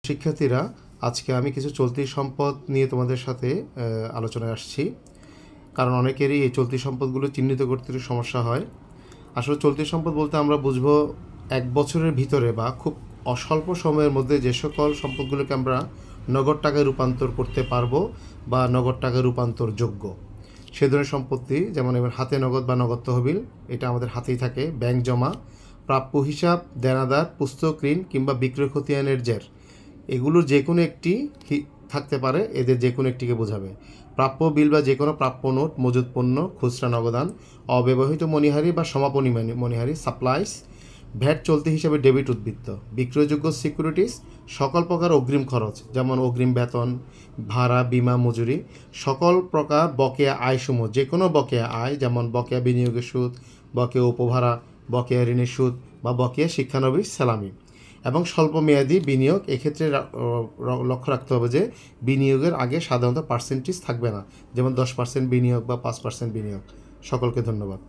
শিক্ষার্থীরা, আজকে আমি কিছু চলতি সম্পদ নিয়ে তোমাদের সাথে আলোচনায় আসছি। কারণ অনেকেরই এই চলতি সম্পদগুলো চিহ্নিত করতে একটু সমস্যা হয়। আসলে চলতি সম্পদ বলতে আমরা বুঝবো 1 বছরের ভিতরে বা খুব অস্বল্প সময়ের মধ্যে যে সকল সম্পদগুলোকে আমরা নগদ টাকায় রূপান্তর করতে পারবো বা নগদ টাকায় রূপান্তর যোগ্য সে ধরনের সম্পত্তি, যেমন এবার হাতে নগদ বা নগদ তহবিল, এটা আমাদের হাতেই থাকে। ব্যাংক জমা, প্রাপ্য হিসাব, দেনাদার, পুস্তক ঋণ কিংবা বিক্রয় খতিয়ানের জের, এগুলোর যে কোনো একটি থাকতে পারে। এদের যে কোনো একটিকে বোঝাবে। প্রাপ্য বিল বা যে কোনো প্রাপ্য নোট, মজুদ পণ্য, খুচরা নগদান, অব্যবহৃত মণিহারি বা সমাপনী মণিহারি, সাপ্লাইস, ভ্যাট চলতি হিসাবে ডেবিট উদ্বৃত্ত, বিক্রয়যোগ্য সিকিউরিটিস, সকল প্রকার অগ্রিম খরচ যেমন অগ্রিম বেতন, ভাড়া, বিমা, মজুরি, সকল প্রকার বকেয়া আয়সমূহ, যে কোনো বকেয়া আয় যেমন বকেয়া বিনিয়োগের সুদ, বকেয়া উপভাড়া, বকেয়া ঋণের সুদ বা বকেয়া শিক্ষানবিশ সালামি, এবং স্বল্পমেয়াদী বিনিয়োগ। এক্ষেত্রে লক্ষ্য রাখতে হবে যে বিনিয়োগের আগে সাধারণত পার্সেন্টেজ থাকবে না, যেমন 10% বিনিয়োগ বা 5% বিনিয়োগ। সকলকে ধন্যবাদ।